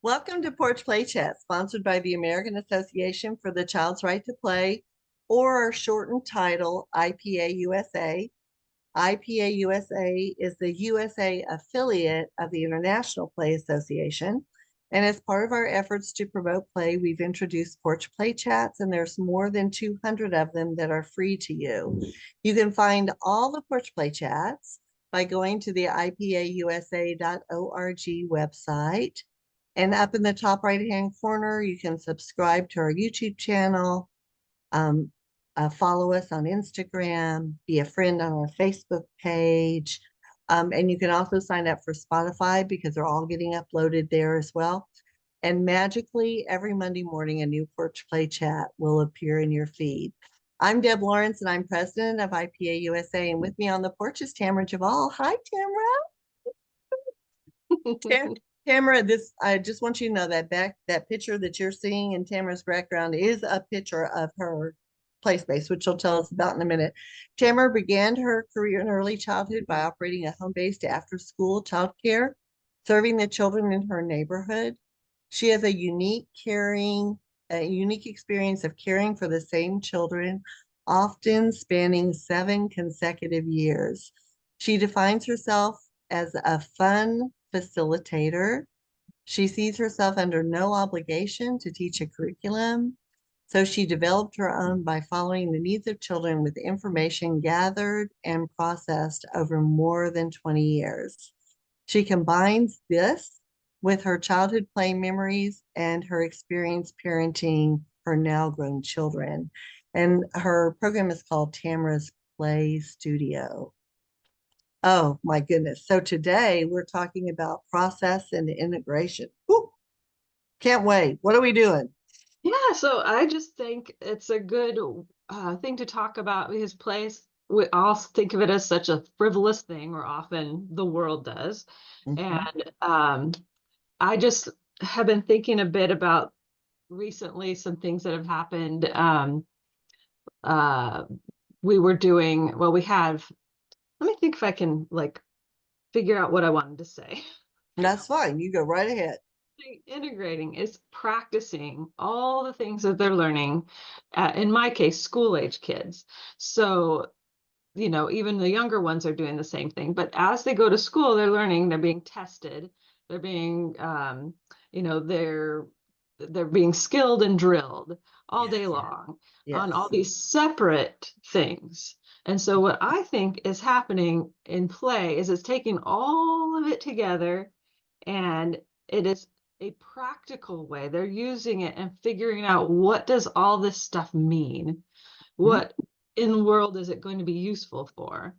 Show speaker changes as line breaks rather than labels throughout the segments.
Welcome to Porch Play Chats, sponsored by the American Association for the Child's Right to Play, or our shortened title, IPA USA. IPA USA is the USA affiliate of the International Play Association. And as part of our efforts to promote play, we've introduced Porch Play Chats, and there's more than 200 of them that are free to you. You can find all the Porch Play Chats by going to the IPAUSA.org website. And up in the top right-hand corner, you can subscribe to our YouTube channel, follow us on Instagram, be a friend on our Facebook page. And you can also sign up for Spotify because they're all getting uploaded there as well. And magically, every Monday morning, a new Porch Play Chat will appear in your feed. I'm Deb Lawrence, and I'm president of IPA USA. And with me on the porch is Tamara Jouval. Hi, Tamara. Tamara, I just want you to know that picture that you're seeing in Tamara's background is a picture of her play space, which she'll tell us about in a minute. Tamara began her career in early childhood by operating a home-based after-school childcare, serving the children in her neighborhood. She has a unique experience of caring for the same children, often spanning 7 consecutive years. She defines herself as a fun facilitator. She sees herself under no obligation to teach a curriculum, so she developed her own by following the needs of children with information gathered and processed over more than 20 years. She combines this with her childhood play memories and her experience parenting her now grown children. And her program is called Tamara's Play Studio. Oh my goodness. So today we're talking about process and integration. Woo! Can't wait. What are we doing?
Yeah, so I just think it's a good thing to talk about because plays, we all think of it as such a frivolous thing, or often the world does. And I just have been thinking a bit about recently some things that have happened. Uh, we were doing, well, we have, let me think if I can figure out what I wanted to say.
That's fine. You go right ahead.
Integrating is practicing all the things that they're learning, in my case, school age kids. So, even the younger ones are doing the same thing. But as they go to school, they're learning, they're being tested, they're being, they're being skilled and drilled all day long on all these separate things. And so what I think is happening in play is it's taking all of it together, and it is a practical way. They're using it and figuring out, what does all this stuff mean? What in the world is it going to be useful for?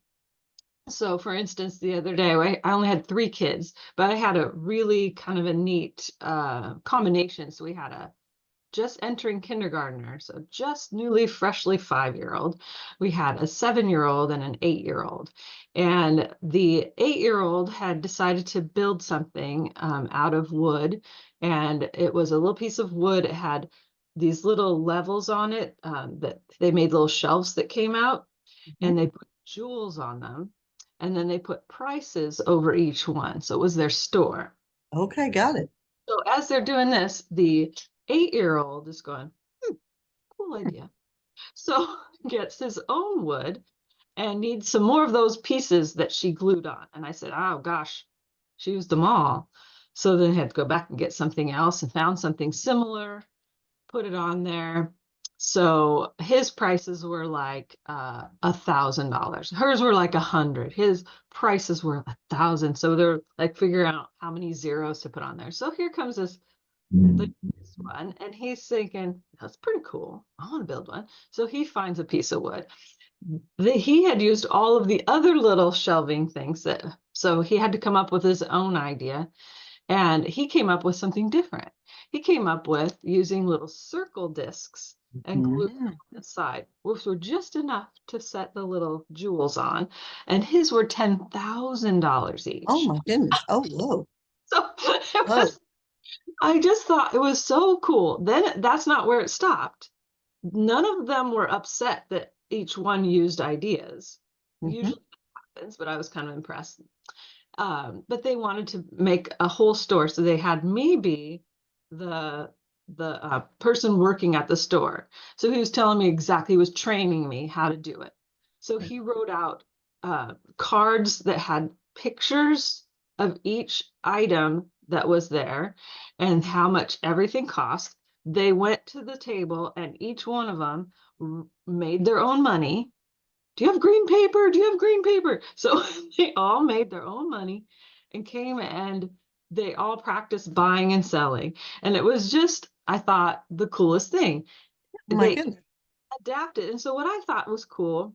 So for instance, the other day, I only had 3 kids, but I had a really kind of a neat combination. So we had a just entering kindergartner, so just newly, freshly 5-year-old. We had a 7-year-old and an 8-year-old. And the 8-year-old had decided to build something out of wood. And it was a little piece of wood. It had these little levels on it that they made little shelves that came out, and they put jewels on them. And then they put prices over each one. So it was their store.
Okay, got it.
So as they're doing this, the 8-year-old is going, cool idea. So gets his own wood and needs some more of those pieces that she glued on. And I said, oh gosh, she used them all. So then I had to go back and get something else, and found something similar, put it on there. So his prices were like $1,000. Hers were like 100. His prices were 1,000. So they're like figuring out how many zeros to put on there. So here comes this one, and he's thinking, that's pretty cool. I want to build one. So he finds a piece of wood. He had used all of the other little shelving things so he had to come up with his own idea. And he came up with something different. He came up with using little circle discs and glue on the side, which were just enough to set the little jewels on. And his were $10,000 each.
Oh my goodness. Oh, whoa.
So I just thought it was so cool. Then that's not where it stopped. None of them were upset that each one used ideas. Usually that happens, but I was kind of impressed. But they wanted to make a whole store. So they had me be the person working at the store. So he was telling me exactly, he was training me how to do it. So he wrote out cards that had pictures of each item that was there and how much everything cost. They went to the table and each one of them made their own money. Do you have green paper? Do you have green paper? So they all made their own money and came and they all practiced buying and selling. And it was just, I thought, the coolest thing.
Oh my
They
goodness.
adapted. And so what I thought was cool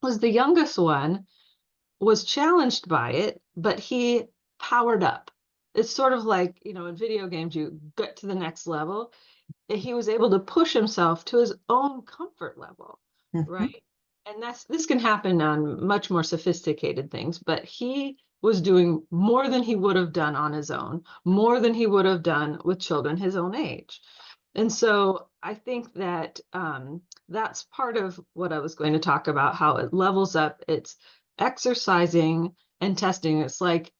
was the youngest one was challenged by it, but he powered up. It's sort of like, in video games, you get to the next level. He was able to push himself to his own comfort level,
Mhm.
right? And this can happen on much more sophisticated things, but he was doing more than he would have done on his own, more than he would have done with children his own age. And so I think that that's part of what I was going to talk about, how it levels up. It's exercising and testing. It's like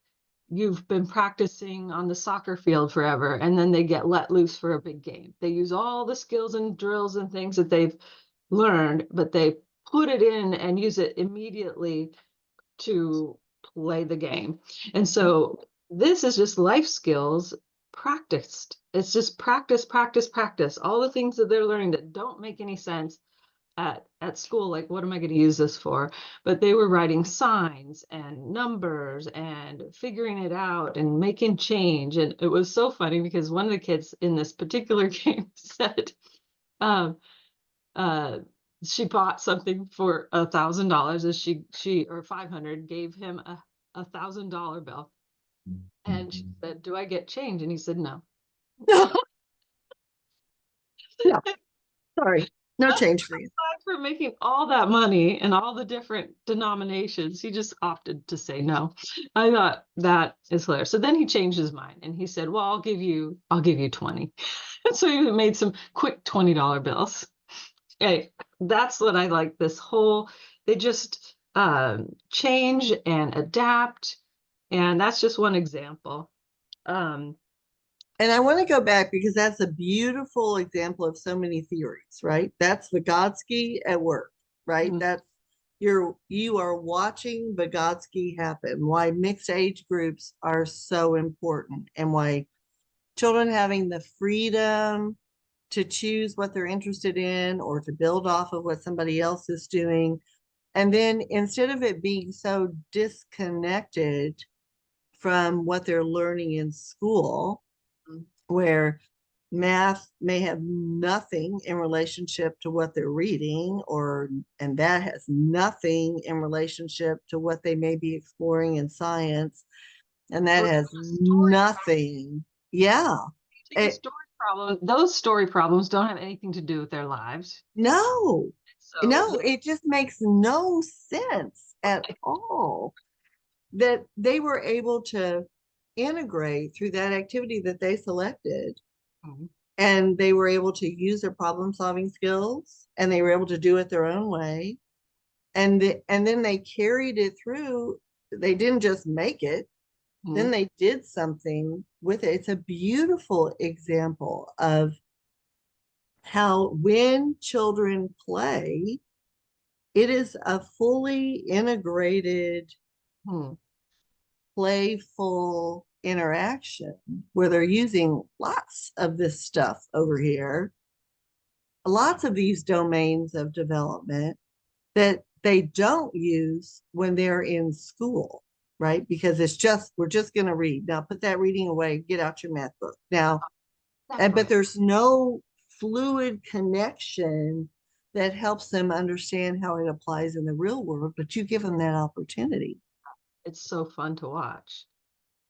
you've been practicing on the soccer field forever, and then they get let loose for a big game. They use all the skills and drills and things that they've learned, but they put it in and use it immediately to play the game. And so this is just life skills practiced. It's just practice, practice, practice. All the things that they're learning that don't make any sense at school, like what am I going to use this for? But they were writing signs and numbers and figuring it out and making change. And it was so funny because one of the kids in this particular game said um, uh, she bought something for $1,000 as she or 500 gave him a $1,000 bill. And she said, do I get change? And he said, no.
No, sorry. No change for you.
Aside from making all that money and all the different denominations, he just opted to say no. I thought that is hilarious. So then he changed his mind and he said, well, I'll give you 20. So he made some quick $20 bills. Hey, that's what I like. This whole, they just change and adapt. And that's just one example. Um,
And I want to go back because that's a beautiful example of so many theories, right? That's Vygotsky at work, right?
mhm,
That's you are watching Vygotsky happen, why mixed age groups are so important and why children having the freedom to choose what they're interested in or to build off of what somebody else is doing. And then instead of it being so disconnected from what they're learning in school, where math may have nothing in relationship to what they're reading, or and that has nothing in relationship to what they may be exploring in science, and that
or
has
story
nothing. Yeah.
take a story problem. Those story problems don't have anything to do with their lives.
No,
So
no, it just makes no sense at all that they were able to integrate through that activity that they selected,
mhm,
and they were able to use their problem solving skills and they were able to do it their own way, and then they carried it through. They didn't just make it, then
mhm,
they did something with it. It's a beautiful example of how when children play, it is a fully integrated,
mhm,
playful interaction where they're using lots of this stuff over here, lots of these domains of development that they don't use when they're in school, right? Because it's just, we're just going to read. Now put that reading away, get out your math book. Now, but
exactly.
there's no fluid connection that helps them understand how it applies in the real world, but you give them that opportunity.
It's so fun to watch.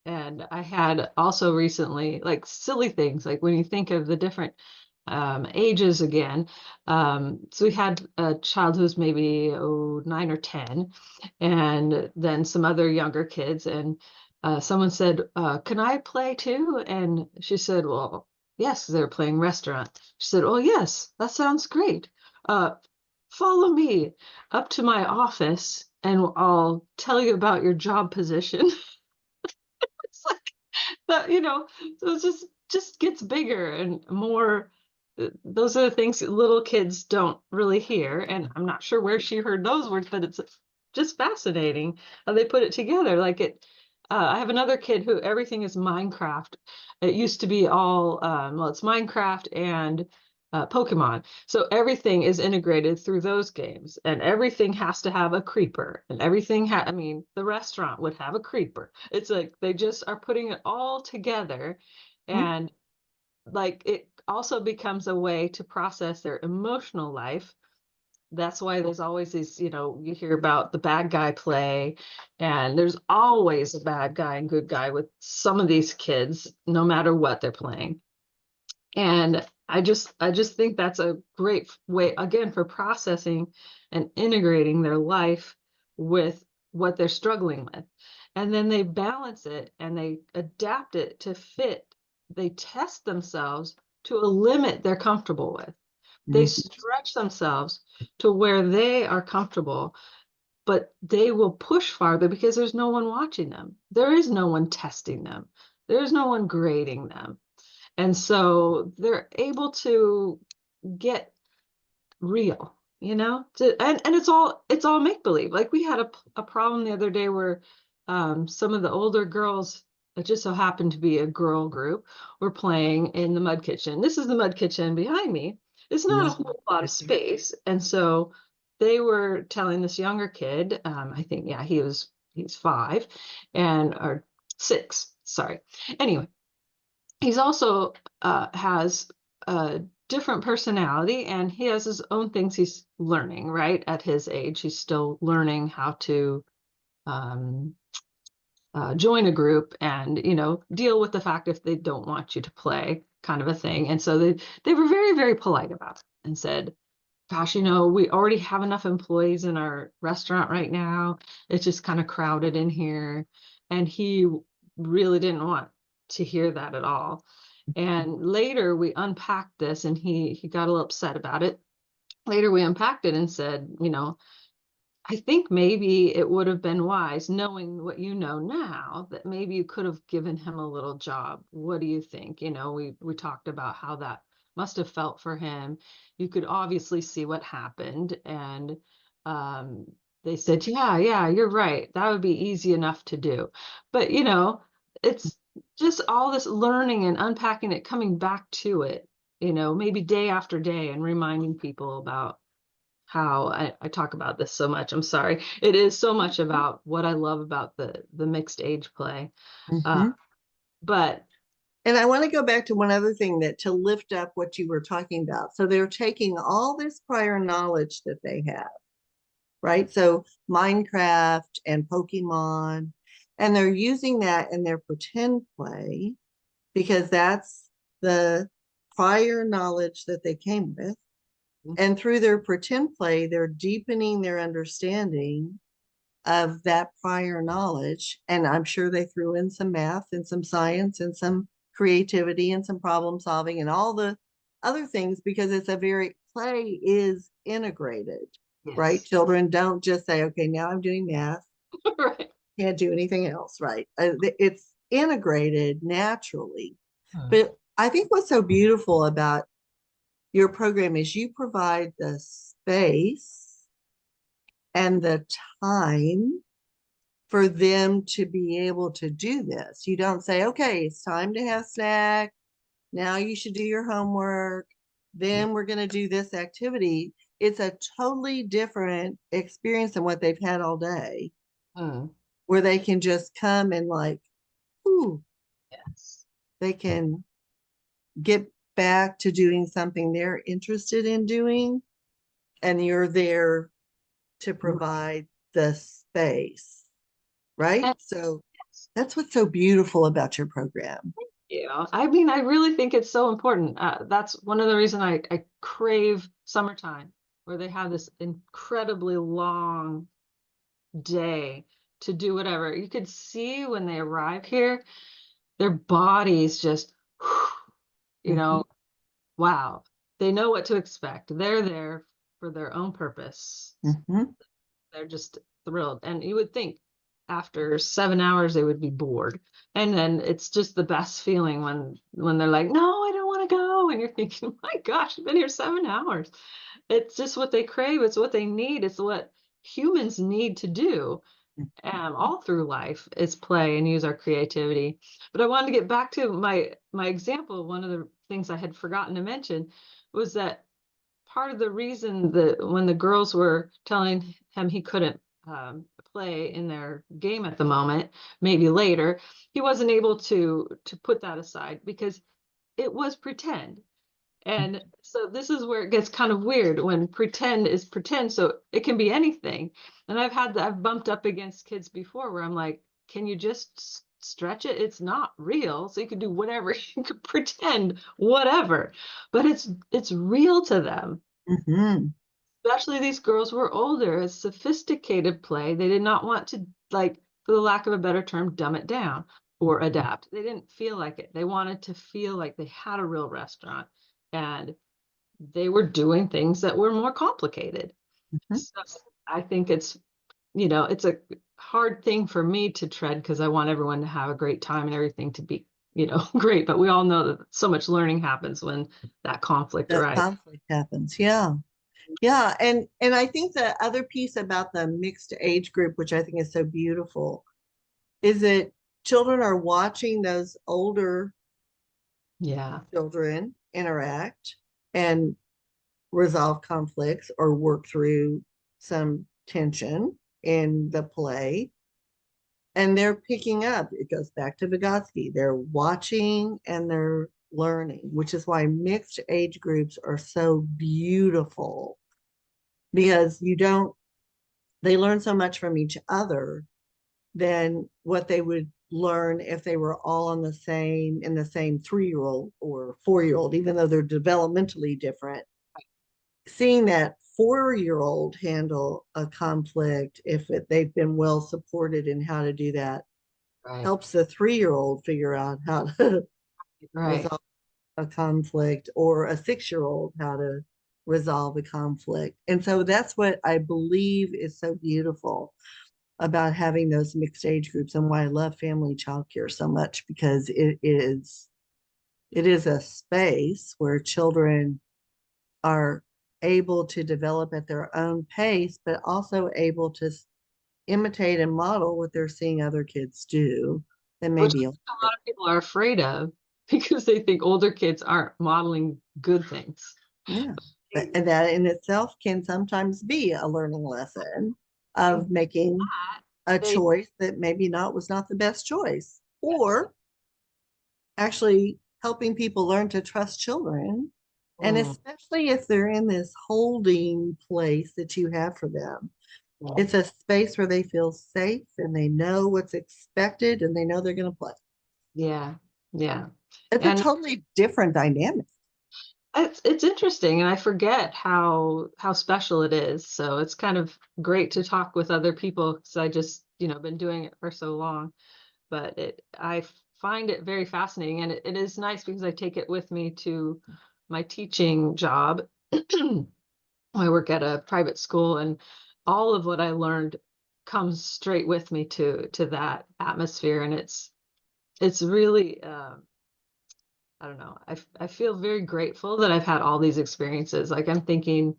And I had also recently, like silly things, like when you think of the different ages again. So we had a child who's maybe 9 or 10, and then some other younger kids. And someone said, can I play too? And she said, well, yes, they're playing restaurant. She said, oh, yes, that sounds great. Uh, Follow me up to my office and I'll tell you about your job position. It's like that, so it's just just gets bigger and more. Those are the things that little kids don't really hear. And I'm not sure where she heard those words, but it's just fascinating how they put it together. Like I have another kid who everything is Minecraft. It used to be all, well, it's Minecraft and Pokemon. So everything is integrated through those games, and everything has to have a creeper, and everything I mean, the restaurant would have a creeper. It's like they just are putting it all together, and like it also becomes a way to process their emotional life. That's why there's always these, you hear about the bad guy play, and there's always a bad guy and good guy with some of these kids, no matter what they're playing. And I just think that's a great way, again, for processing and integrating their life with what they're struggling with. And then they balance it and they adapt it to fit. They test themselves to a limit they're comfortable with. They stretch themselves to where they are comfortable, but they will push farther because there's no one watching them. There is no one testing them. There's no one grading them. And so they're able to get real, and it's all make believe. Like we had a problem the other day where some of the older girls, it just so happened to be a girl group, were playing in the mud kitchen. This is the mud kitchen behind me. It's not a whole lot of space. And so they were telling this younger kid, I think, yeah, he's 5 or 6, sorry. Anyway, he's also has a different personality, and he has his own things he's learning, right? At his age, he's still learning how to um, join a group and, deal with the fact if they don't want you to play, kind of a thing. And so they were very, very polite about it and said, gosh, we already have enough employees in our restaurant right now. It's just kind of crowded in here. And he really didn't want to hear that at all. And later we unpacked this, and he got a little upset about it. Later we unpacked it and said, I think maybe it would have been wise, knowing what you know now, that maybe you could have given him a little job. What do you think? We talked about how that must have felt for him. You could obviously see what happened. And they said, yeah, you're right. That would be easy enough to do. But, it's just all this learning and unpacking it, coming back to it, maybe day after day, and reminding people about how I talk about this so much. I'm sorry. It is so much about what I love about the mixed age play. But
And I want to go back to one other thing, that to lift up what you were talking about. So they're taking all this prior knowledge that they have, right? So Minecraft and Pokemon, and they're using that in their pretend play because that's the prior knowledge that they came with. And through their pretend play, they're deepening their understanding of that prior knowledge. And I'm sure they threw in some math and some science and some creativity and some problem solving and all the other things, because it's a very play is integrated, right? Children don't just say, okay, now I'm doing math.
Right.
Can't do anything else, right? It's integrated naturally. But I think what's so beautiful about your program is you provide the space and the time for them to be able to do this. You don't say, okay, it's time to have snack. Now you should do your homework. Then we're going to do this activity. It's a totally different experience than what they've had all day, where they can just come and like, ooh, they can get back to doing something they're interested in doing. And you're there to provide the space, right? So that's what's so beautiful about your program.
Yeah, I mean, I really think it's so important. That's one of the reasons I crave summertime, where they have this incredibly long day to do whatever. You could see when they arrive here, their bodies just, wow, they know what to expect. They're there for their own purpose. They're just thrilled. And you would think after 7 hours they would be bored. And then it's just the best feeling when they're like, no, I don't want to go. And you're thinking, my gosh, I've been here 7 hours. It's just what they crave. It's what they need. It's what humans need to do all through life is play and use our creativity. But I wanted to get back to my example. One of the things I had forgotten to mention was that part of the reason that when the girls were telling him he couldn't play in their game at the moment, maybe later, he wasn't able to put that aside because it was pretend. And so this is where it gets kind of weird when pretend is pretend. So it can be anything. And I've bumped up against kids before where I'm like, can you just stretch it? It's not real. So you can do whatever, you could pretend whatever, but it's real to them.
Mm-hmm.
Especially these girls were older. It's sophisticated play. They did not want to, like, for the lack of a better term, dumb it down or adapt. They didn't feel like it. They wanted to feel like they had a real restaurant and they were doing things that were more complicated.
Mm-hmm.
So I think it's a hard thing for me to tread because I want everyone to have a great time and everything to be, great. But we all know that so much learning happens when that conflict
That
arises.
conflict happens. Yeah. Yeah. And I think the other piece about the mixed age group, which I think is so beautiful, is that children are watching those older
Yeah.
children interact and resolve conflicts or work through some tension in the play. And they're picking up, it goes back to Vygotsky. They're watching and they're learning, which is why mixed age groups are so beautiful because they learn so much from each other than what they would learn if they were all in the same 3-year-old or 4-year-old, even though they're developmentally different. Seeing that 4-year-old handle a conflict, if they've been well supported in how to do that,
Right.
helps the 3-year-old figure out how to
Right.
resolve a conflict, or a 6-year-old how to resolve a conflict. And so that's what I believe is so beautiful about having those mixed age groups, and why I love family childcare so much, because it is a space where children are able to develop at their own pace, but also able to imitate and model what they're seeing other kids do that may
Which
be
a lot of people are afraid of because they think older kids aren't modeling good things.
yeah. And that in itself can sometimes be a learning lesson of making a
They,
choice that maybe not was not the best choice, or actually helping people learn to trust children. And
mm,
especially if they're in this holding place that you have for them,
mm,
it's a space where they feel safe and they know what's expected and they know they're going to play.
yeah, yeah.
It's a
And
totally different dynamic.
it's interesting, and I forget how special it is. So it's kind of great to talk with other people because I just been doing it for so long. But I find it very fascinating, and it is nice because I take it with me to my teaching job. I work at a private school, and all of what I learned comes straight with me to that atmosphere, and it's really I don't know. I feel very grateful that I've had all these experiences. Like I'm thinking,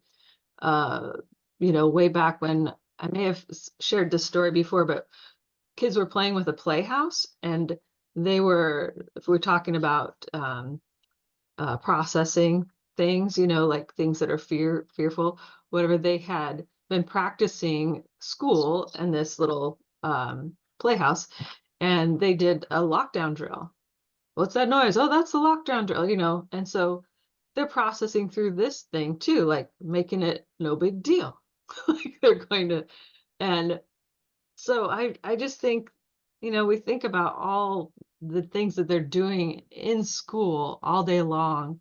uh, way back when I may have shared this story before, but kids were playing with a playhouse, and if we're talking about processing things, like things that are fearful, whatever, they had been practicing school in this little playhouse, and they did a lockdown drill. What's that noise? Oh, that's the lockdown drill. And so they're processing through this thing too, like making it no big deal. Like they're going to, and so I just think, we think about all the things that they're doing in school all day long,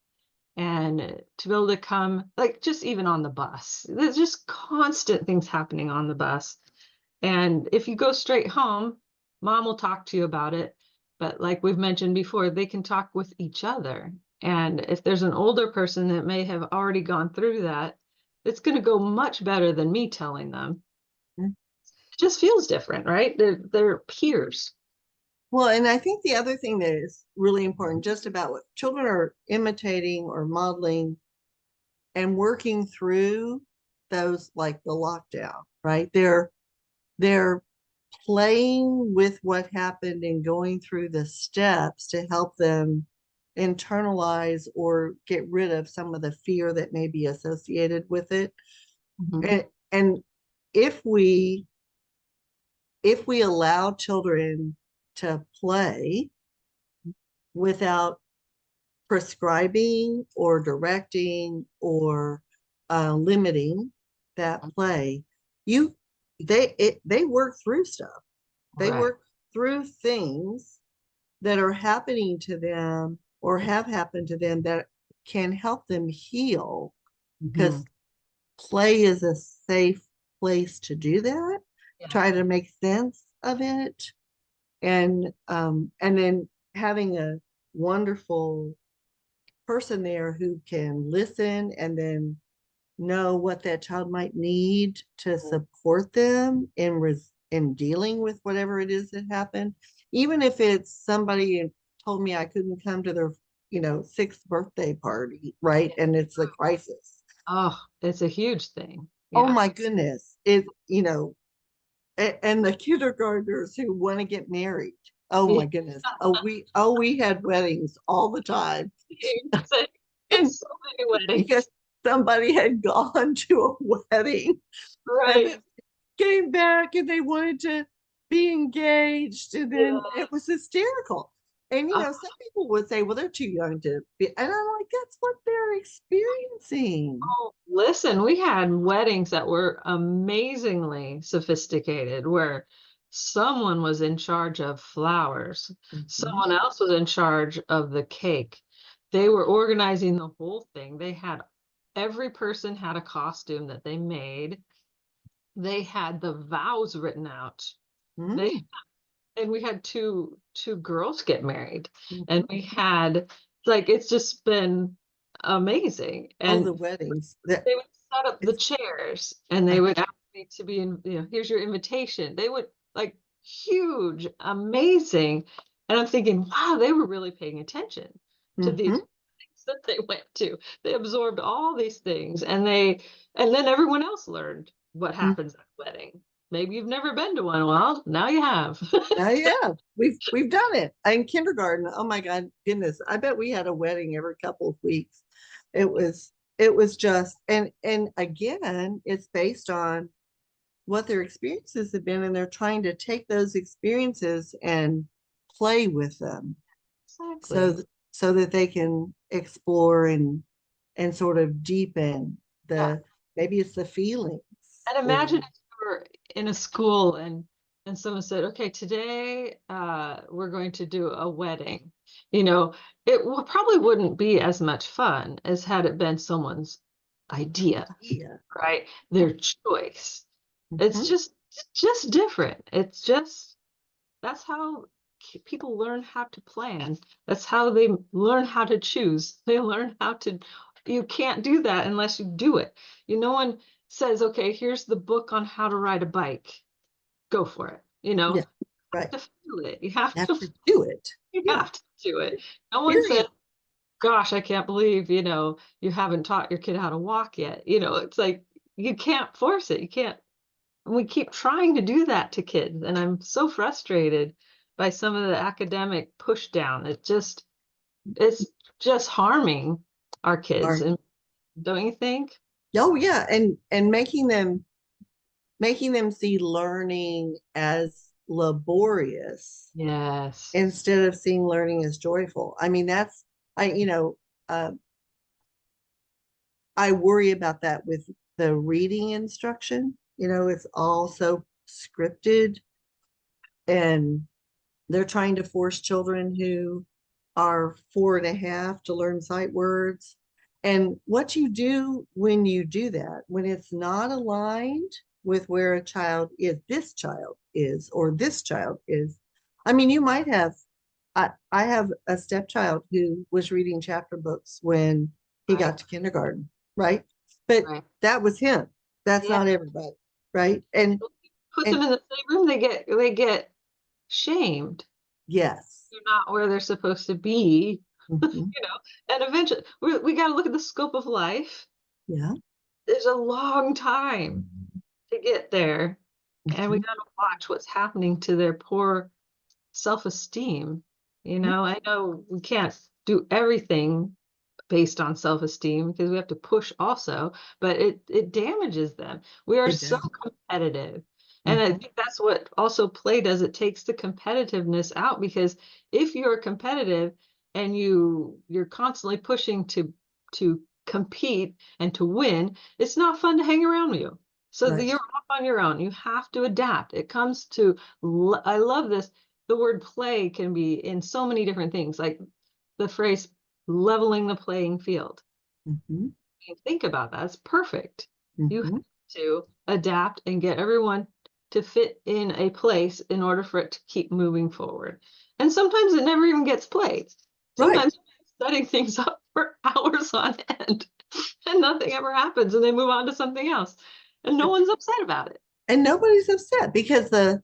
and to be able to come, like, just even on the bus, there's just constant things happening on the bus. And if you go straight home, mom will talk to you about it. But like we've mentioned before, they can talk with each other. And if there's an older person that may have already gone through that, it's going to go much better than me telling them. just feels different, right? They're peers.
Well, and I think the other thing that is really important just about what children are imitating or modeling and working through those, like the lockdown, right? They're playing with what happened and going through the steps to help them internalize or get rid of some of the fear that may be associated with it.
Mm-hmm.
And if we allow children to play without prescribing or directing or limiting that play, they work through stuff. They
Right.
work through things that are happening to them or have happened to them that can help them heal,
Mm-hmm.
because play is a safe place to do that,
Yeah.
try to make sense of it, and then having a wonderful person there who can listen and then know what that child might need to support them in dealing with whatever it is that happened, even if it's somebody told me I couldn't come to their sixth birthday party, right, and it's a crisis.
Oh, it's a huge thing.
Oh
Yeah.
my goodness, and the kindergartners who want to get married. Oh
Yeah.
my goodness. We had weddings all the time. And
So many weddings.
because somebody had gone to a wedding and
Right.
then came back and they wanted to be engaged, and then
Yeah.
it was hysterical. And
Oh,
some people would say, well, they're too young to be, and I'm like, that's what they're experiencing.
listen, we had weddings that were amazingly sophisticated where someone was in charge of flowers,
Mhm.
someone else was in charge of the cake. They were organizing the whole thing. Every person had a costume that they made. They had the vows written out. They
Mm-hmm.
and we had two girls get married, and
Mm-hmm.
we had like it's just been amazing.
Oh,
And
the weddings. That
they would set up the
it's
chairs and they would ask me to be in, here's your invitation. They would like huge, amazing. And I'm thinking, wow, they were really paying attention to these
mm-hmm.
things that they went to. They absorbed all these things and then everyone else learned what happens at a wedding. Maybe you've never been to one. Well, now you have.
Yeah, we've done it in kindergarten. Oh my God, goodness! I bet we had a wedding every couple of weeks. It was just, and again, it's based on what their experiences have been, and they're trying to take those experiences and play with them, so
Exactly.
so that they can explore and sort of deepen
Yeah.
the, maybe it's the feelings
And imagine
or
if you were in a school and someone said, "Okay, today we're going to do a wedding." You know, probably wouldn't be as much fun as had it been someone's idea,
yeah.
right? Their choice. It's
Mhm.
just different. It's just that's how people learn how to plan. That's how they learn how to choose. They learn how to, you can't do that unless you do it. No one says, okay, here's the book on how to ride a bike. Go for it.
Yeah,
You
right.
have to feel it. You have
You have
to,
to do it.
you
Yeah,
have to do it. No one says,
period.
gosh, I can't believe, you haven't taught your kid how to walk yet. It's like, you can't force it. You can't we keep trying to do that to kids, and I'm so frustrated by some of the academic push down. It's just harming our kids,
Or,
and don't you think?
oh yeah, and making them see learning as laborious
Yes.
instead of seeing learning as joyful. I mean, that's I uh, I worry about that with the reading instruction. It's all so scripted, and they're trying to force children who are 4.5 to learn sight words. And what you do when you do that, when it's not aligned with where this child is, or this child is. I mean, you might have, I have a stepchild who was reading chapter books when he
Right.
got to kindergarten, right? But
Right.
that was him. That's
Yeah.
not everybody, right? And
put them in the playroom, they get shamed.
Yes.
They're not where they're supposed to be,
Mm-hmm.
and eventually we got to look at the scope of life.
Yeah.
There's a long time to get there, and we
Mm-hmm.
got to watch what's happening to their poor self-esteem. I know we can't do everything based on self-esteem because we have to push also, but it damages them. We are
It
so
does.
competitive. And I
Mm-hmm.
think that's what also play does. It takes the competitiveness out, because if you're competitive and you're constantly pushing to compete and to win, it's not fun to hang around you. So
Right.
you're off on your own. You have to adapt. It comes to, I love this. The word play can be in so many different things, like the phrase leveling the playing field.
Mm-hmm.
Think about that. It's perfect. You have
Mm-hmm.
to adapt and get everyone to fit in a place in order for it to keep moving forward. And sometimes it never even gets played.
Right.
Sometimes you're setting things up for hours on end and nothing ever happens, and they move on to something else. And no one's upset about it.
And nobody's upset because the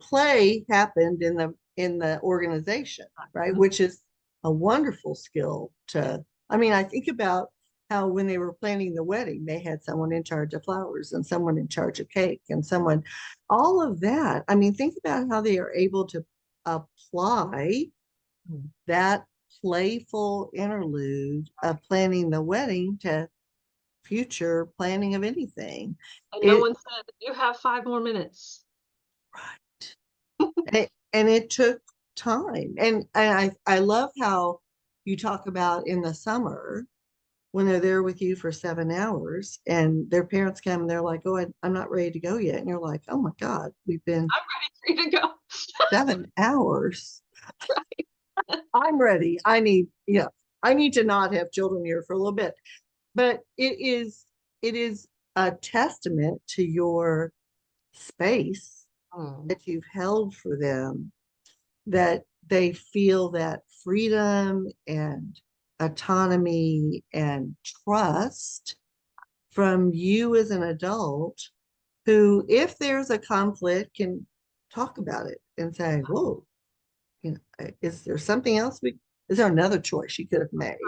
play happened in the organization, right? Which is a wonderful skill to, I mean, I think about how when they were planning the wedding, they had someone in charge of flowers and someone in charge of cake and someone, all of that. I mean, think about how they are able to apply that playful interlude of planning the wedding to future planning of anything.
And no
It
one said, you have 5 more minutes.
and it took time. And I love how you talk about in the summer when they're there with you for 7 hours and their parents come and they're like, oh, I'm not ready to go yet. And you're like, oh my God, we've been
I'm ready for you to go.
7 hours.
Right.
I'm ready. I need to not have children here for a little bit. But it is a testament to your space
Mm.
that you've held for them, that they feel that freedom and autonomy and trust from you as an adult who, if there's a conflict, can talk about it and say, whoa, is there something else is there another choice you could have made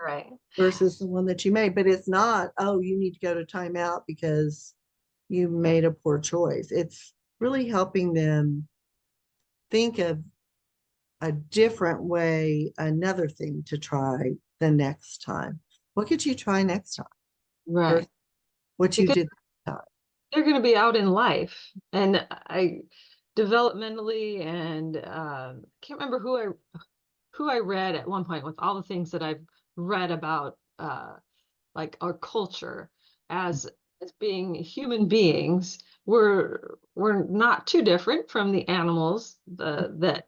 Right.
versus the one that you made? But it's not, oh, you need to go to timeout because you made a poor choice. It's really helping them think of a different way, another thing to try the next time. What could you try next time versus
Right.
what you
Because
did this time?
they're going to be out in life, and I developmentally, and can't remember who I read at one point with all the things that I've read about like our culture as as being human beings. We're not too different from the animals that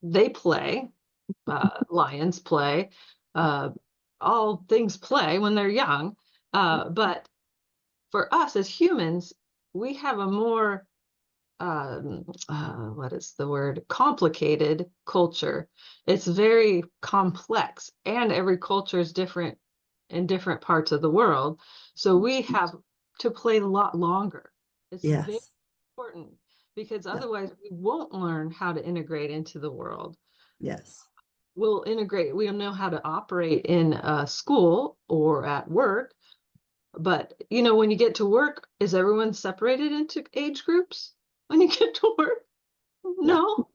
they play. Lions play. Uh, all things play when they're young. But for us as humans, we have a more what is the word? Complicated culture. It's very complex, and every culture is different in different parts of the world. So we have to play a lot longer. It's very
Yes.
important, because
Yeah.
otherwise we won't learn how to integrate into the world.
Yes.
We'll integrate, we'll know how to operate in a school or at work. But when you get to work, is everyone separated into age groups when you get to work?
No.
No.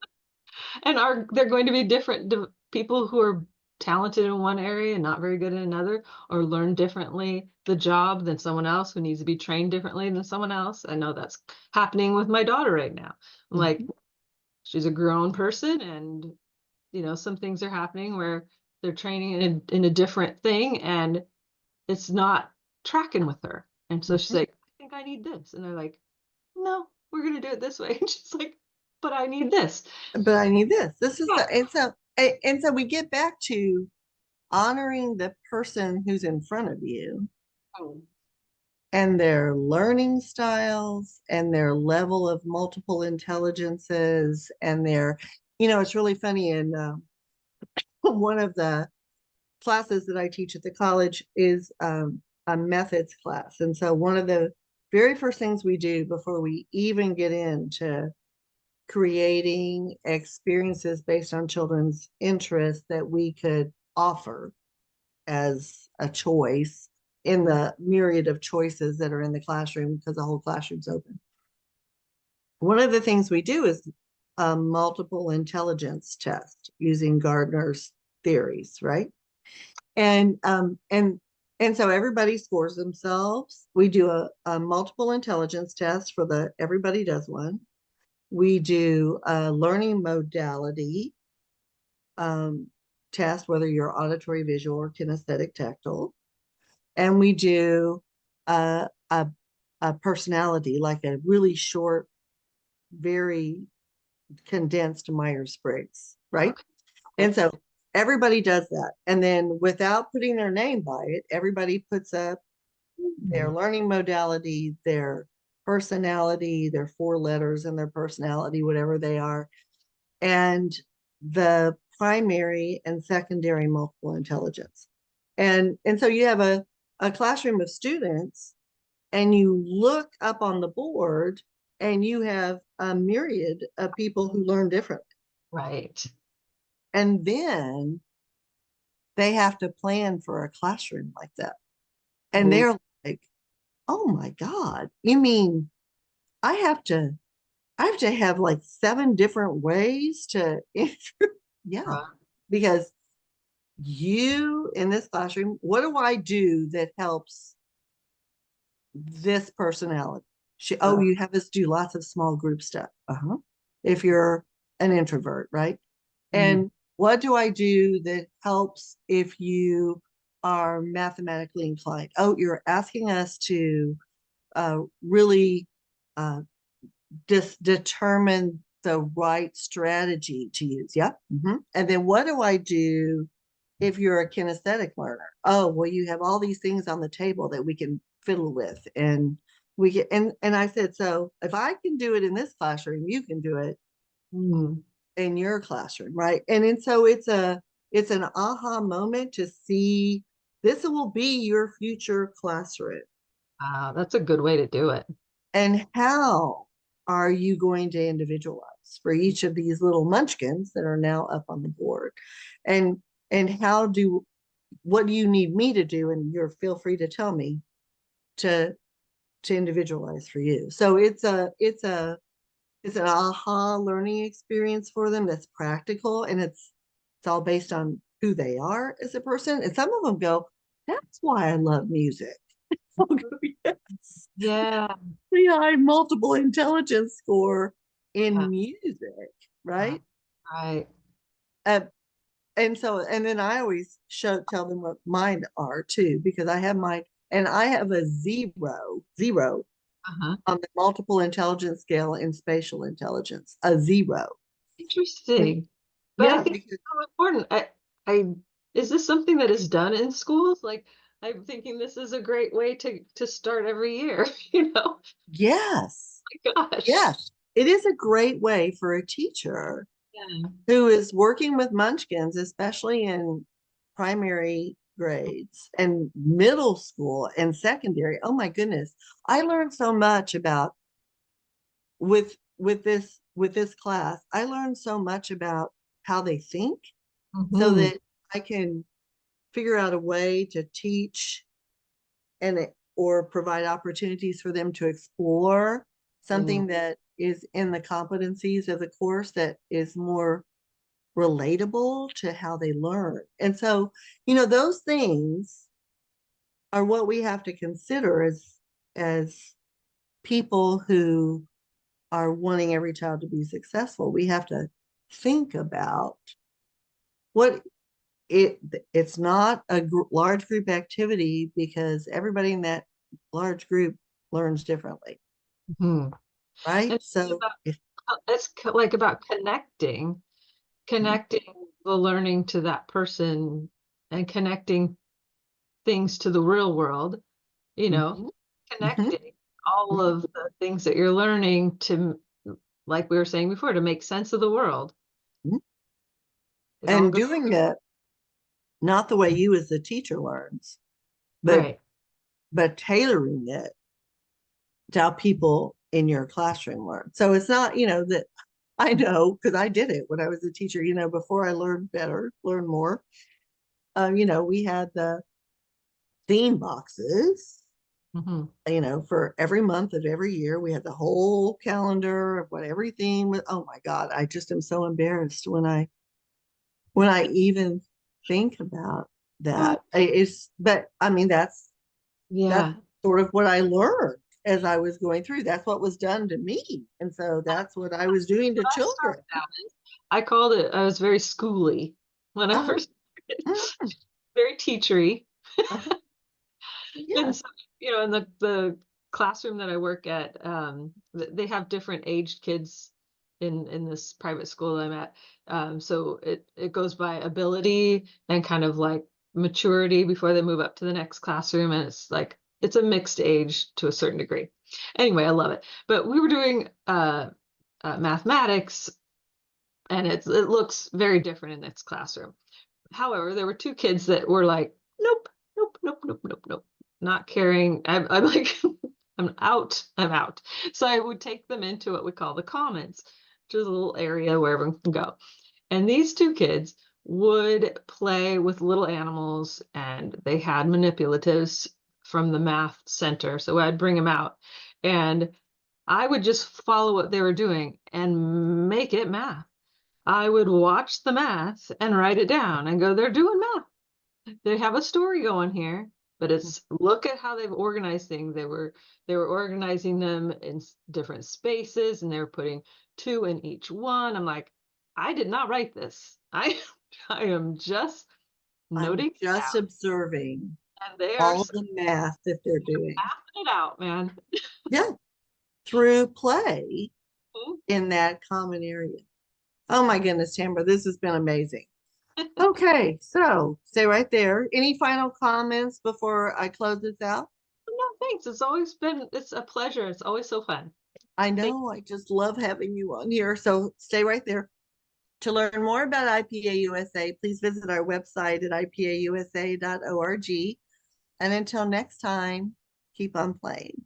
And are there going to be different people who are talented in one area and not very good in another, or learn differently the job than someone else who needs to be trained differently than someone else? I know that's happening with my daughter right now. I'm like,
Mhm.
she's a grown person, and some things are happening where they're training in a different thing, and it's not tracking with her. And so she's
Mhm.
like, I think I need this. And they're like, no, we're going to do it this way. And she's like, but I need this.
But I need this. This is
Yeah.
the and so we get back to honoring the person who's in front of you and their learning styles and their level of multiple intelligences and it's really funny in one of the classes that I teach at the college is a methods class. And so one of the very first things we do before we even get into creating experiences based on children's interests that we could offer as a choice in the myriad of choices that are in the classroom, because the whole classroom's open. One of the things we do is a multiple intelligence test using Gardner's theories, right? And so everybody scores themselves. We do a multiple intelligence test for everybody does one. We do a learning modality test, whether you're auditory, visual, or kinesthetic, tactile. And we do a personality, like a really short, very condensed Myers-Briggs, right? And so everybody does that. And then without putting their name by it, everybody puts up their learning modality, their personality, their 4 letters in their personality, whatever they are, and the primary and secondary multiple intelligence. And so you have a classroom of students, and you look up on the board and you have a myriad of people who learn differently.
Right.
And then they have to plan for a classroom like that. And they're like, oh my God, you mean I have to have like 7 different ways to yeah, because you in this classroom, what do I do that helps this personality? You have us do lots of small group stuff. If you're an introvert, right? And what do I do that helps if you are mathematically inclined? Oh, you're asking us to really determine the right strategy to use. Yep. And then what do I do if you're a kinesthetic learner? Oh, well, you have all these things on the table that we can fiddle with, and we get and I said, so if I can do it in this classroom, you can do it in your classroom, right? And so it's an aha moment to see this will be your future classroom.
Wow, that's a good way to do it.
And how are you going to individualize for each of these little munchkins that are now up on the board? And what do you need me to do? And you're feel free to tell me to individualize for you. So it's an aha learning experience for them that's practical, and it's all based on who they are as a person. And some of them go, that's why I love music. I'll go, yes.
Yeah.
The high multiple intelligence score in music, right?
Right.
Uh, and then I always tell them what mine are too, because I have mine, and I have a zero on the multiple intelligence scale in spatial intelligence, a 0.
Interesting. But I
Yeah,
think it's so important. I is this something that is done in schools? Like, I'm thinking this is a great way to start every year, you know?
yes,
My gosh.
yes. It is a great way for a teacher who is working with munchkins, especially in primary grades and middle school and secondary. Oh my goodness. I learned so much about with this class. I learned so much about how they think, so that I can figure out a way to teach or provide opportunities for them to explore something that is in the competencies of the course that is more relatable to how they learn. And so, those things are what we have to consider as people who are wanting every child to be successful. We have to think about what it's not a large group activity, because everybody in that large group learns differently, right? So
It's like about connecting the learning to that person and connecting things to the real world, connecting all of the things that you're learning to, like we were saying before, to make sense of the world.
And doing it not the way you as the teacher learns, but
right.
but tailoring it to how people in your classroom learn. So it's not, that I know because I did it when I was a teacher, before I learned better, learn more. We had the theme boxes,
Mhm.
for every month of every year. We had the whole calendar of what every theme was. Oh my God, I just am so embarrassed when I even think about that. But I mean, that's
Yeah.
sort of what I learned as I was going through. That's what was done to me. And so that's what I was doing to
When I
children.
started out, I called it, I was very schooly when I
Uh-huh.
first started,
Mm,
very teachery.
uh-huh.
And
Yeah.
so, in the classroom that I work at, they have different aged kids in this private school I'm at. So it goes by ability and kind of like maturity before they move up to the next classroom, and it's a mixed age to a certain degree. Anyway, I love it. But we were doing mathematics, and it looks very different in this classroom. However, there were two kids that were like, nope, nope, nope, nope, nope, nope, not caring. I'm like, I'm out, I'm out. So I would take them into what we call the commons, which is a little area where everyone can go. And these two kids would play with little animals, and they had manipulatives from the math center. So I'd bring them out, and I would just follow what they were doing and make it math. I would watch the math and write it down and go, they're doing math. They have a story going here, but it's look at how they've organized things. They were organizing them in different spaces, and they were putting two in each one. I'm like, I did not write this. I am just
I'm
noting it
just
down,
observing
and they are
all the math that they're doing.
mapping it out, man.
Yeah. Through play in that common area. Oh my goodness, Tamara, this has been amazing. Okay, so stay right there. Any final comments before I close this out?
No, thanks. It's a pleasure. It's always so fun.
I
Thank
know, I just love having you on here. So stay right there. To learn more about IPA USA, please visit our website at ipausa.org. And until next time, keep on playing.